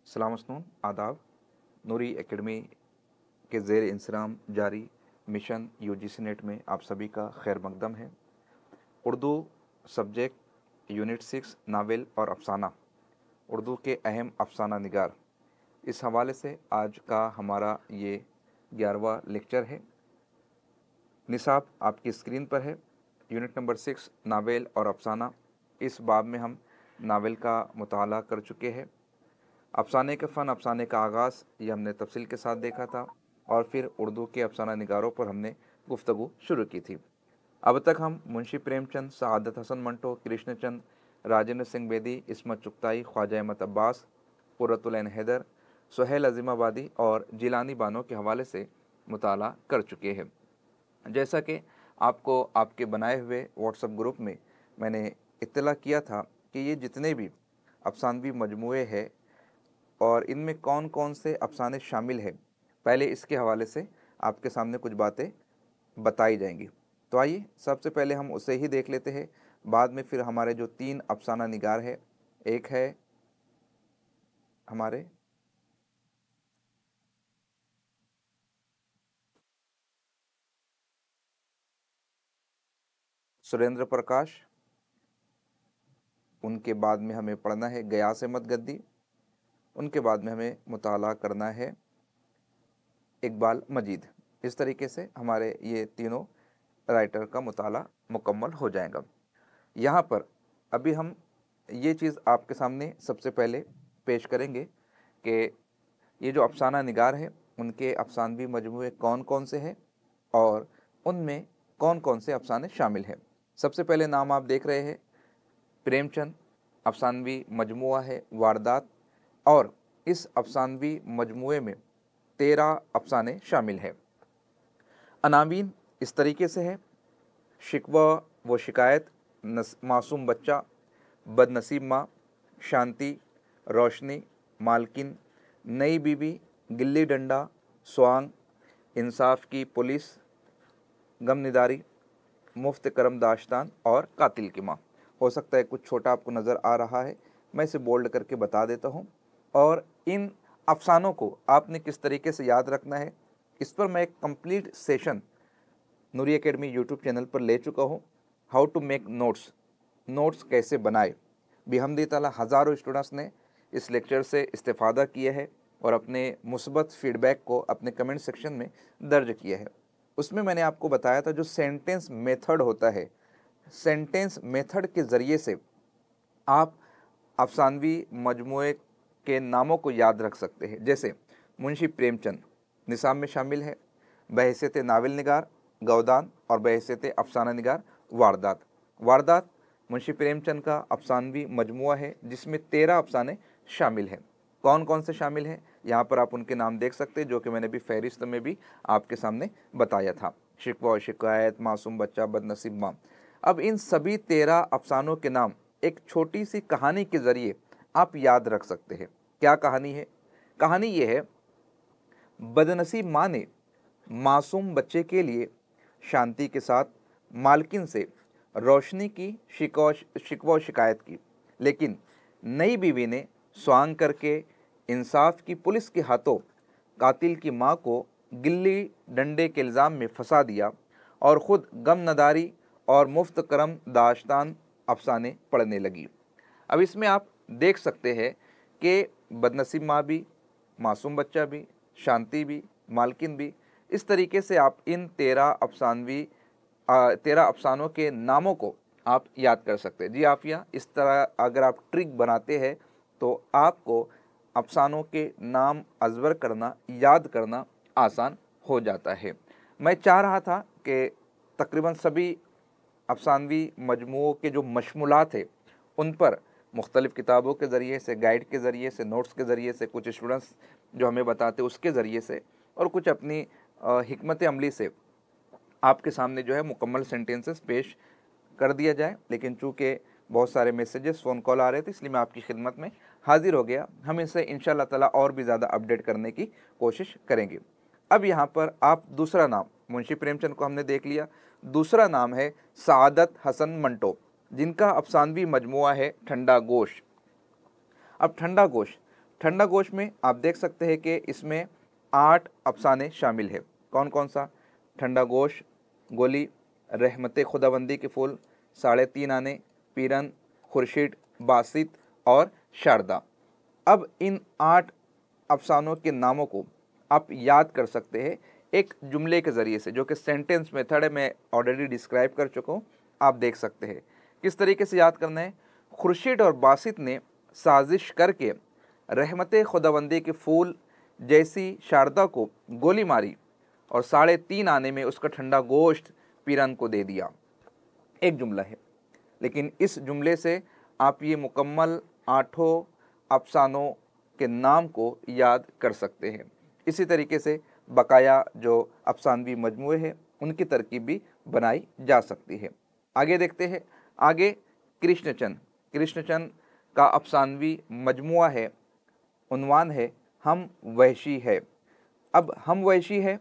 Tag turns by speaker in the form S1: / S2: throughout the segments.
S1: सलाम मसनून आदाब। नूरी एकेडमी के ज़ेर इंसराम जारी मिशन यूजीसी नेट में आप सभी का खैर मकदम है। उर्दू सब्जेक्ट यूनिट 6 नावल और अफसाना, उर्दू के अहम अफसाना निगार, इस हवाले से आज का हमारा ये 11वां लेक्चर है। निसाब आपकी स्क्रीन पर है। यूनिट नंबर 6 नावल और अफसाना, इस बाब में हम नावल का मुताला कर चुके हैं। अफसाने के फ़न, अफसाने का आगाज़, ये हमने तफसील के साथ देखा था और फिर उर्दू के अफसाना निगारों पर हमने गुफ्तगू शुरू की थी। अब तक हम मुंशी प्रेमचंद, सआदत हसन मंटो, कृष्णचंद, राजेंद्र सिंह बेदी, इस्मत चुगताई, ख्वाजा अहमद अब्बास, कुर्रतुल ऐन हैदर, सुहेल अज़ीमाबादी और जिलानी बानो के हवाले से मुताला कर चुके हैं। जैसा कि आपको आपके बनाए हुए व्हाट्सएप ग्रुप में मैंने इत्तला किया था कि ये जितने भी अफसानवी मजमूए हैं और इनमें कौन कौन से अफसाने शामिल हैं, पहले इसके हवाले से आपके सामने कुछ बातें बताई जाएंगी। तो आइए सबसे पहले हम उसे ही देख लेते हैं। बाद में फिर हमारे जो 3 अफसाना निगार है, एक है हमारे सुरेंद्र प्रकाश, उनके बाद में हमें पढ़ना है गयास अहमद गद्दी, उनके बाद में हमें मुताला करना है इकबाल मजीद। इस तरीके से हमारे ये तीनों राइटर का मुताला मुकम्मल हो जाएगा। यहाँ पर अभी हम ये चीज़ आपके सामने सबसे पहले पेश करेंगे कि ये जो अफसाना निगार है उनके अफसानवी मजमूए कौन कौन से हैं और उनमें कौन कौन से अफसाने शामिल हैं। सबसे पहले नाम आप देख रहे हैं प्रेमचंद, अफसानवी मजमुआ है वारदात, और इस अफसानवी मजमुए में 13 अफसाने शामिल हैं। अनावीन इस तरीके से है: शिकवा व शिकायत, मासूम बच्चा, बदनसीब माँ, शांति, रोशनी, मालकिन, नई बीबी, गिल्ली डंडा, स्वांग, इंसाफ की पुलिस, गमनिदारी, मुफ्त करम दाश्तान और कातिल की माँ। हो सकता है कुछ छोटा आपको नज़र आ रहा है, मैं इसे बोल्ड करके बता देता हूँ। और इन अफसानों को आपने किस तरीके से याद रखना है, इस पर मैं एक कंप्लीट सेशन नूरी एकेडमी यूट्यूब चैनल पर ले चुका हूँ। हाउ टू मेक नोट्स कैसे बनाए। बिहम्दी ताला हज़ारों स्टूडेंट्स ने इस लेक्चर से इस्तेफ़ादा किया है और अपने मुस्बत फीडबैक को अपने कमेंट सेक्शन में दर्ज किया है। उसमें मैंने आपको बताया था जो सेंटेंस मेथड होता है, सेंटेंस मेथड के ज़रिए से आप अफसानवी मजमूए के नामों को याद रख सकते हैं। जैसे मुंशी प्रेमचंद निसाब में शामिल है बहैसियत नावल निगार गौदान और बहैसियत अफसाना निगार वारदात। वारदात मुंशी प्रेमचंद का अफसानवी मजमुआ है जिसमें 13 अफसाने शामिल हैं। कौन कौन से शामिल हैं, यहाँ पर आप उनके नाम देख सकते हैं, जो कि मैंने भी फहरिस्त में भी आपके सामने बताया था: शिकवा और शिकायत, मासूम बच्चा, बदनसीब माँ। अब इन सभी 13 अफसानों के नाम एक छोटी सी कहानी के ज़रिए आप याद रख सकते हैं। क्या कहानी है? कहानी ये है, बदनसीब माँ ने मासूम बच्चे के लिए शांति के साथ मालकिन से रोशनी की शिकवा शिकायत की, लेकिन नई बीवी ने स्वांग करके इंसाफ की पुलिस के हाथों कातिल की माँ को गिल्ली डंडे के इल्ज़ाम में फंसा दिया और ख़ुद गम नदारी और मुफ्त करम दाश्तान अफसाने पढ़ने लगी। अब इसमें आप देख सकते हैं कि बदनसीब माँ भी, मासूम बच्चा भी, शांति भी, मालकिन भी, इस तरीके से आप इन 13 अफसानों के नामों को आप याद कर सकते हैं। जी आफिया, इस तरह अगर आप ट्रिक बनाते हैं तो आपको अफसानों के नाम अज़बर करना, याद करना आसान हो जाता है। मैं चाह रहा था कि तकरीबन सभी अफसानवी मजमुओं के जो मशमूलात है उन पर मुख्तलिफ़ किताबों के ज़रिए से, गाइड के ज़रिए से, नोट्स के ज़रिए से, कुछ स्टूडेंट्स जो हमें बताते उसके ज़रिए से और कुछ अपनी हिकमत अमली से आपके सामने जो है मुकम्मल सेंटेंसेस पेश कर दिया जाए। लेकिन चूँकि बहुत सारे मैसेजेस, फ़ोन कॉल आ रहे थे, इसलिए मैं आपकी खिदमत में हाजिर हो गया। हम इसे इंशाअल्लाह ताला और भी ज़्यादा अपडेट करने की कोशिश करेंगे। अब यहाँ पर आप दूसरा नाम, मुंशी प्रेमचंद को हमने देख लिया, दूसरा नाम है सआदत हसन मंटो, जिनका अफसानवी मजमुआ है ठंडा गोश। अब ठंडा गोश ठंडा गोश में आप देख सकते हैं कि इसमें 8 अफसाने शामिल है। कौन कौन सा? ठंडा गोश, गोली, रहमत खुदाबंदी के फूल, 3.5 आने, पीरन, खुर्शीद, बासित और शारदा। अब इन 8 अफसानों के नामों को आप याद कर सकते हैं एक जुमले के ज़रिए से, जो कि सेंटेंस मेथड है, मैं ऑलरेडी डिस्क्राइब कर चुका हूँ, आप देख सकते हैं। किस तरीके से याद करना है? खुर्शीद और बासित ने साजिश करके रहमत खुदाबंदी के फूल जैसी शारदा को गोली मारी और 3.5 आने में उसका ठंडा गोश्त पीरन को दे दिया। एक जुमला है, लेकिन इस जुमले से आप ये मुकम्मल 8 अफसानों के नाम को याद कर सकते हैं। इसी तरीके से बकाया जो अफसानवी मजमूए हैं उनकी तरकीब भी बनाई जा सकती है। आगे देखते हैं। आगे कृष्णचंद। कृष्णचंद का अफसानवी मजमुआ है, उन्वान है हम वहशी है। अब हम वहशी है,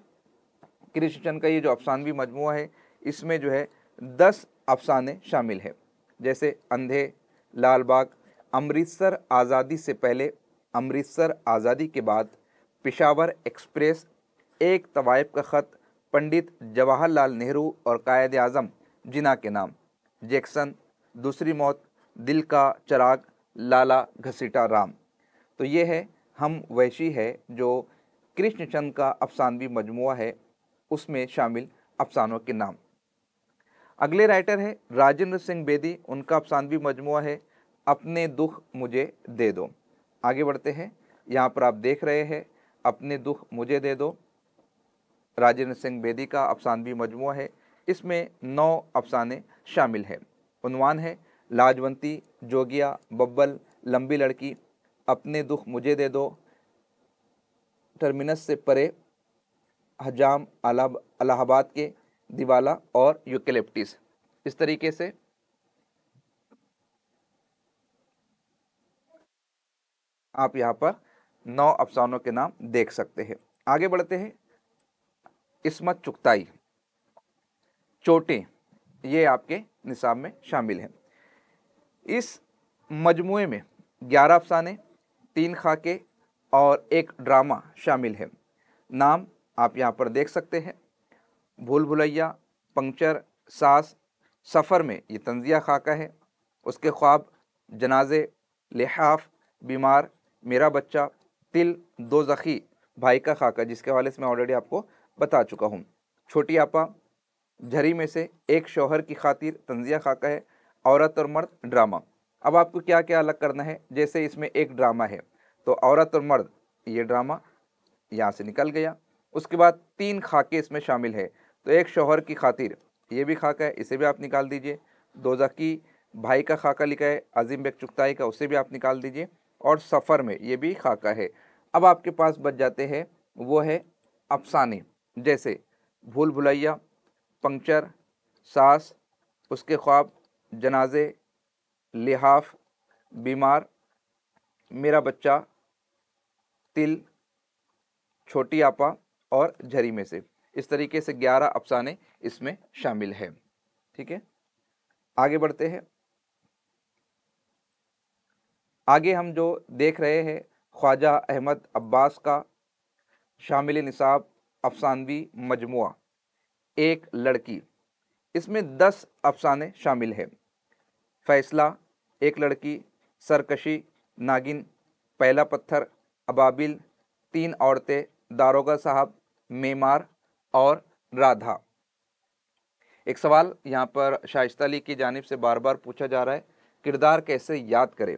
S1: कृष्णचंद का ये जो अफसानवी मजमुआ है, इसमें जो है 10 अफसाने शामिल है, जैसे अंधे, लाल बाग, अमृतसर आज़ादी से पहले, अमृतसर आज़ादी के बाद, पेशावर एक्सप्रेस, एक तवाइफ का ख़त, पंडित जवाहरलाल नेहरू और कायद आज़म जिना के नाम, जैक्सन, दूसरी मौत, दिल का चिराग, लाला घसीटा राम। तो ये है हम वैशी है, जो कृष्णचंद का अफसानवी मजमुआ है, उसमें शामिल अफसानों के नाम। अगले राइटर है राजेंद्र सिंह बेदी, उनका अफसानवी मजमुआ है अपने दुख मुझे दे दो। आगे बढ़ते हैं। यहाँ पर आप देख रहे हैं अपने दुख मुझे दे दो, राजेंद्र सिंह बेदी का अफसानवी मजमुआ है। इसमें 9 अफसाने शामिल हैं। उन्वान है लाजवंती, जोगिया, बब्बल, लंबी लड़की, अपने दुख मुझे दे दो, टर्मिनस से परे, हजाम इलाहाबाद के, दिवाला और यूकेलिप्टिस। इस तरीके से आप यहाँ पर 9 अफसानों के नाम देख सकते हैं। आगे बढ़ते हैं। इस्मत चुगताई, चोटें, ये आपके निसाब में शामिल हैं। इस मजमुए में 11 अफसाने, 3 खाके और एक ड्रामा शामिल है। नाम आप यहाँ पर देख सकते हैं। भूल भुलैया, पंक्चर, सास, सफ़र में ये तंजिया खाका है, उसके ख्वाब, जनाजे, लिहाफ, बीमार, मेरा बच्चा, तिल, दो ज़ख़ी, भाई का खाका, जिसके हवाले से मैं ऑलरेडी आपको बता चुका हूँ, छोटी आपा, झरी में से, एक शौहर की खातिर तंजिया खाका है, औरत और मर्द, ड्रामा। अब आपको क्या क्या अलग करना है? जैसे इसमें एक ड्रामा है तो औरत और मर्द, ये ड्रामा यहाँ से निकल गया। उसके बाद 3 खाके इसमें शामिल है, तो एक शौहर की खातिर, ये भी खाका है, इसे भी आप निकाल दीजिए। दोज़खी, भाई का खाका लिखा है अजीम बेग चुगताई का, उसे भी आप निकाल दीजिए। और सफ़र में ये भी खाका है। अब आपके पास बच जाते हैं वो है अफसाने, जैसे भूल भुलैया, पंक्चर, सास, उसके ख्वाब, जनाजे, लिहाफ, बीमार, मेरा बच्चा, तिल, छोटी आपा और झरी में से। इस तरीके से 11 अफसाने इसमें शामिल है। ठीक है, आगे बढ़ते हैं। आगे हम जो देख रहे हैं ख्वाजा अहमद अब्बास का शामिल निसाब अफसानवी मजमुआ एक लड़की, इसमें 10 अफसाने शामिल हैं। फैसला, एक लड़की, सरकशी, नागिन, पहला पत्थर, अबाबिल, 3 औरतें, दारोगा साहब, मेमार और राधा। एक सवाल यहाँ पर शाइस्ता अली की जानिब से बार बार पूछा जा रहा है, किरदार कैसे याद करें?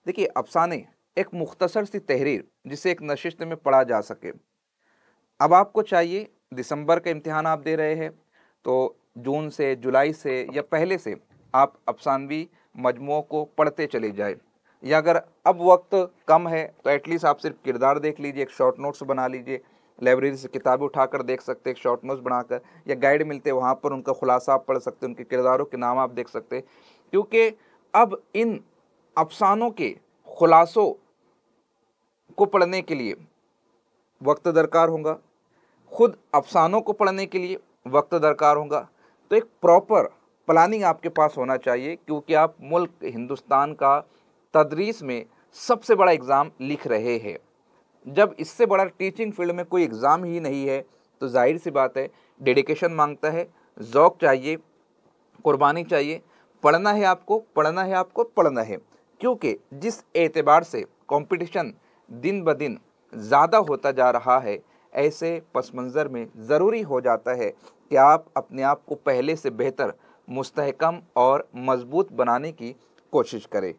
S1: देखिए, अफसाने एक मुख्तसर सी तहरीर जिसे एक नशिस्त में पढ़ा जा सके। अब आपको चाहिए, दिसंबर का इम्तिहान आप दे रहे हैं, तो जून से, जुलाई से या पहले से आप अफसानवी मजमुओं को पढ़ते चले जाए, या अगर अब वक्त कम है तो एटलीस्ट आप सिर्फ किरदार देख लीजिए, एक शॉर्ट नोट्स बना लीजिए, लाइब्रेरी से किताबें उठाकर देख सकते हैं, शॉर्ट नोट्स बनाकर, या गाइड मिलते हैं वहाँ पर उनका खुलासा आप पढ़ सकते हैं, उनके किरदारों के नाम आप देख सकते हैं। क्योंकि अब इन अफसानों के खुलासों को पढ़ने के लिए वक्त दरकार होगा, खुद अफसानों को पढ़ने के लिए वक्त दरकार होगा। तो एक प्रॉपर प्लानिंग आपके पास होना चाहिए, क्योंकि आप मुल्क हिंदुस्तान का तदरीस में सबसे बड़ा एग्ज़ाम लिख रहे हैं। जब इससे बड़ा टीचिंग फील्ड में कोई एग्ज़ाम ही नहीं है तो जाहिर सी बात है डेडिकेशन मांगता है, ज़ौक़ चाहिए, कुर्बानी चाहिए। पढ़ना है आपको, पढ़ना है आपको, पढ़ना है, क्योंकि जिस एतबार से कंपटीशन दिन ब दिन ज़्यादा होता जा रहा है, ऐसे पस मंज़र में ज़रूरी हो जाता है कि आप अपने आप को पहले से बेहतर, मुस्तहकम और मज़बूत बनाने की कोशिश करें।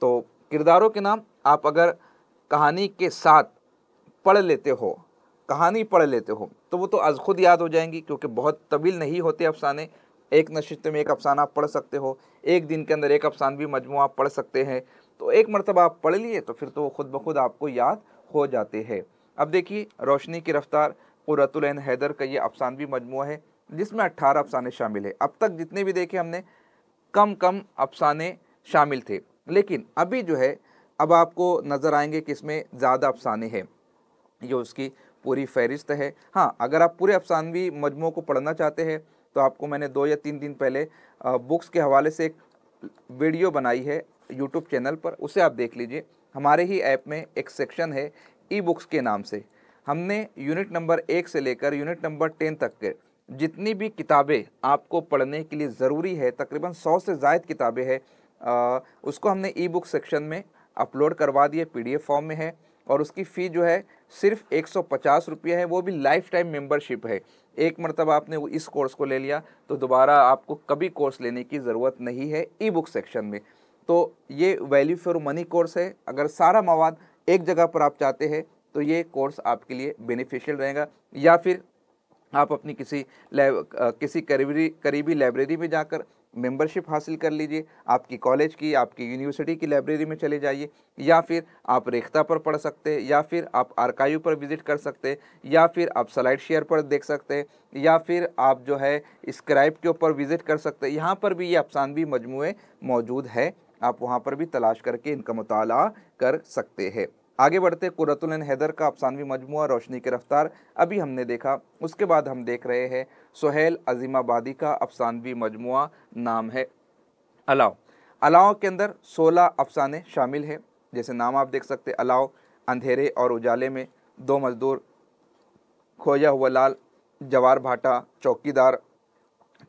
S1: तो किरदारों के नाम आप अगर कहानी के साथ पढ़ लेते हो, कहानी पढ़ लेते हो, तो वो तो अज़ खुद याद हो जाएंगी, क्योंकि बहुत तवील नहीं होते अफ़साने। एक नशिस्त में एक अफ़साना आप पढ़ सकते हो, एक दिन के अंदर एक अफ़सानवी मजमूआ आप पढ़ सकते हैं। तो एक मरतबा आप पढ़ लिए तो फिर तो वो खुद ब खुद आपको याद हो जाते हैं। अब देखिए, रोशनी की रफ्तार क़ुर्रतुल ऐन हैदर का ये अफ़सानवी मजमूआ है, जिसमें 18 अफ़साने शामिल है। अब तक जितने भी देखे हमने, कम कम अफ़साने शामिल थे, लेकिन अभी जो है, अब आपको नज़र आएंगे कि इसमें ज़्यादा अफ़साने हैं। ये उसकी पूरी फ़हरिस्त है। हाँ, अगर आप पूरे अफ़सानवी मजमूओं को पढ़ना चाहते हैं तो आपको मैंने 2 या 3 दिन पहले बुक्स के हवाले से एक वीडियो बनाई है यूट्यूब चैनल पर, उसे आप देख लीजिए। हमारे ही ऐप में एक सेक्शन है ई बुक्स के नाम से। हमने यूनिट नंबर 1 से लेकर यूनिट नंबर 10 तक के जितनी भी किताबें आपको पढ़ने के लिए ज़रूरी है, तकरीबन 100 से ज़ायद किताबें हैं, उसको हमने ई बुक सेक्शन में अपलोड करवा दिए, PDF फॉर्म में है, और उसकी फ़ी जो है सिर्फ 150 रुपये है, वो भी लाइफ टाइम मेंबरशिप है। एक मरतबा आपने वो इस कोर्स को ले लिया तो दोबारा आपको कभी कोर्स लेने की ज़रूरत नहीं है ई बुक सेक्शन में। तो ये वैल्यू फॉर मनी कोर्स है। अगर सारा मवाद एक जगह पर आप चाहते हैं तो ये कोर्स आपके लिए बेनिफिशियल रहेगा, या फिर आप अपनी किसी करीबी लाइब्रेरी में जाकर मेंबरशिप हासिल कर लीजिए। आपकी कॉलेज की, आपकी यूनिवर्सिटी की लाइब्रेरी में चले जाइए, या फिर आप रेख्ता पर पढ़ सकते हैं, या फिर आप आर्काइव पर विज़िट कर सकते हैं, या फिर आप स्लाइड शेयर पर देख सकते हैं, या फिर आप जो है स्क्राइब के ऊपर विज़िट कर सकते हैं। यहाँ पर भी ये अफ़सानवी मजमूए मौजूद है, आप वहाँ पर भी तलाश करके इनका मुताला कर सकते हैं। आगे बढ़ते, क़ुर्रतुल ऐन हैदर का अफ़सानवी मजमूआ रोशनी की रफ्तार अभी हमने देखा। उसके बाद हम देख रहे हैं सुहेल अज़ीमाबादी का अफ़सानवी मजमूआ, नाम है अलाव। अलाव के अंदर 16 अफ़साने शामिल हैं। जैसे नाम आप देख सकते, अलाव, अंधेरे और उजाले में, दो मज़दूर, खोया हुआ लाल, जवार भाटा, चौकीदार,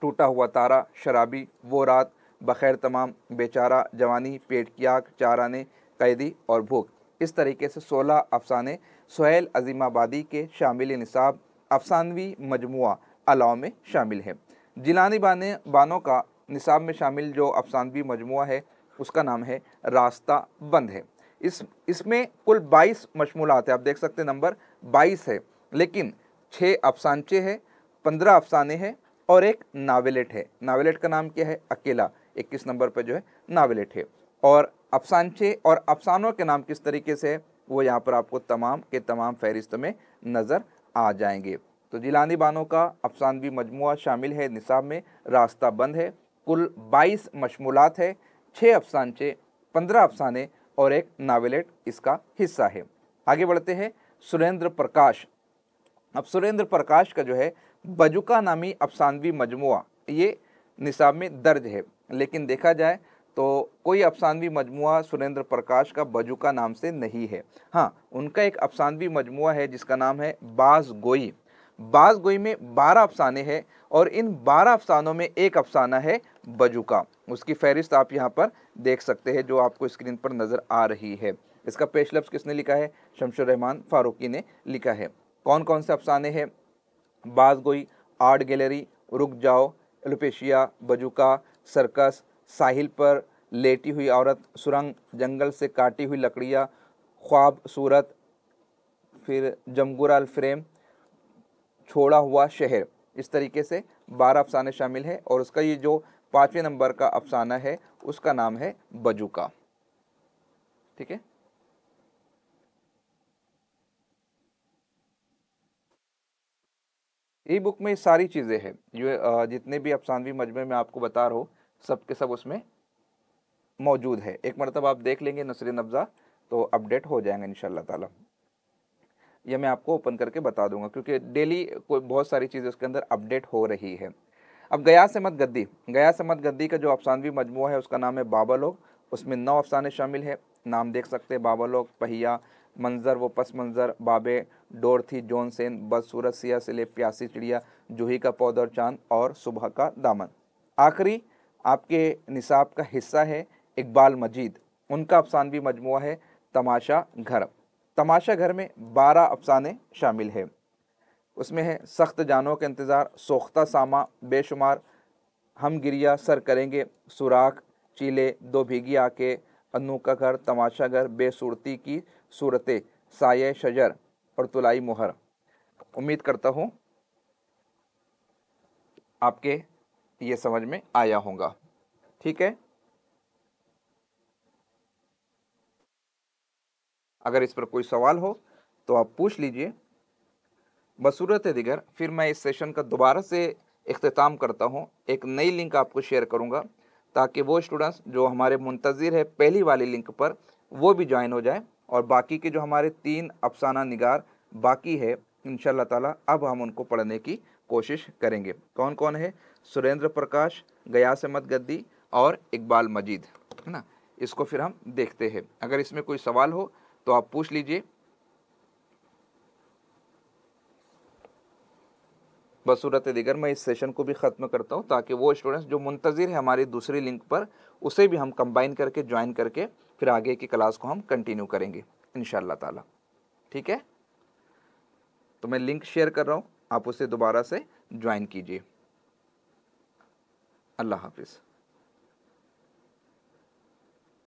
S1: टूटा हुआ तारा, शराबी, वो रात, बखैर तमाम, बेचारा, जवानी, पेट की आग, चार आने, कैदी और भूख। इस तरीके से 16 अफ़साने सुहेल अज़ीमाबादी के शामिल निसाब अफ़सानवी मजमूआ अलाव में शामिल है। जिलानी बानों का निसाब में शामिल जो अफ़सानवी मजमूआ है उसका नाम है रास्ता बंद है। इसमें कुल 22 मशमूलात है। आप देख सकते नंबर 22 है, लेकिन 6 अफ़सानचे हैं, 15 अफ़साने हैं और एक नावेलेट है। नावेलेट का नाम क्या है? अकेला। 21 नंबर पर जो है नावेलेट है। और अफ़सानचे और अफ़सानों के नाम किस तरीके से है वो यहाँ पर आपको तमाम के तमाम फ़हरिस्त में नज़र आ जाएंगे। तो जिलानी बानों का अफ़सानवी मजमूआ शामिल है निसाब में, रास्ता बंद है। कुल 22 मशमूलात है, 6 अफ़सानचे, 15 अफ़साने और एक नावेलेट इसका हिस्सा है। आगे बढ़ते हैं, सुरेंद्र प्रकाश। अब सुरेंद्र प्रकाश का जो है बजुका नामी अफ़सानवी मजमूआ ये निसाब में दर्ज है, लेकिन देखा जाए तो कोई अफ़सानवी मजमूआ सुरेंद्र प्रकाश का बजुका नाम से नहीं है। हाँ, उनका एक अफ़सानवी मजमूआ है जिसका नाम है बाज़ गोई। बाज़ गोई में 12 अफ़साने हैं और इन 12 अफ़सानों में एक अफ़साना है बजुका। उसकी फ़हरिस्त आप यहाँ पर देख सकते हैं जो आपको स्क्रीन पर नज़र आ रही है। इसका पेश लफ्ज़ किसने लिखा है? शमशुर रहमान फ़ारूकी ने लिखा है। कौन कौन से अफ़साने हैं? बाज़ गोई, आर्ट गैलरी, रुक जाओ, एलोपेशिया, बजुका, सर्कस, साहिल पर लेटी हुई औरत, सुरंग, जंगल से काटी हुई लकड़ियाँ, ख्वाब सूरत, फिर जमगुरा अल फ्रेम, छोड़ा हुआ शहर। इस तरीके से 12 अफ़साने शामिल है और उसका ये जो 5वें नंबर का अफ़साना है उसका नाम है बजुका। ठीक है। ई बुक में सारी चीज़ें हैं, ये जितने भी अफ़सानवी मजमे में आपको बता रहा हूँ सब के सब उसमें मौजूद है। एक मरतबा आप देख लेंगे नसर नब्ज़ा तो अपडेट हो जाएंगे इंशाअल्लाह ताला। ये मैं आपको ओपन करके बता दूंगा क्योंकि डेली कोई बहुत सारी चीज़ें उसके अंदर अपडेट हो रही है। अब गयास अहमद गद्दी, गयास अहमद गद्दी का जो अफ़सानवी मजमूआ है उसका नाम है बाबा लोग। उसमें 9 अफ़साने शामिल है। नाम देख सकते हैं, बाबलोक, पहिया, मंजर व पस मंजर, बाबे, डोरथी, जॉनसेन, बदसूरत, सिया सिले, प्यासी चिड़िया, जूही का पौधा और चांद और सुबह का दामन। आखिरी आपके निसाब का हिस्सा है इकबाल मजीद, उनका अफसानवी मजमुआ है तमाशा घर। तमाशा घर में 12 अफसाने शामिल है। उसमें है सख्त जानों का इंतज़ार, सोख्ता सामा, बेशुमार, हम गिरिया सर करेंगे, सुराख, चीले, दो भीगी आके, अन्नू का घर, तमाशा घर, बेसूरती की सूरतें, साये शजर और तुलाई मुहर। उम्मीद करता हूँ आपके ये समझ में आया होगा। ठीक है, अगर इस पर कोई सवाल हो तो आप पूछ लीजिए। बसूरत दिगर फिर मैं इस सेशन का दोबारा से इख्तिताम करता हूँ, एक नई लिंक आपको शेयर करूँगा ताकि वो स्टूडेंट्स जो हमारे मुंतज़िर है पहली वाली लिंक पर वो भी ज्वाइन हो जाए, और बाकी के जो हमारे 3 अफसाना निगार बाकी है इंशाअल्लाह ताला अब हम उनको पढ़ने की कोशिश करेंगे। कौन कौन है? सुरेंद्र प्रकाश, गयास अहमद गद्दी और इकबाल मजीद, है ना। इसको फिर हम देखते हैं। अगर इसमें कोई सवाल हो तो आप पूछ लीजिए। बसूरत दिगर मैं इस सेशन को भी ख़त्म करता हूँ ताकि वो स्टूडेंट्स जो मुंतज़िर है हमारी दूसरी लिंक पर उसे भी हम कंबाइन करके ज्वाइन करके फिर आगे की क्लास को हम कंटिन्यू करेंगे इंशाअल्लाह ताला। ठीक है, तो मैं लिंक शेयर कर रहा हूँ, आप उसे दोबारा से ज्वाइन कीजिए। अल्लाह हाफिज़।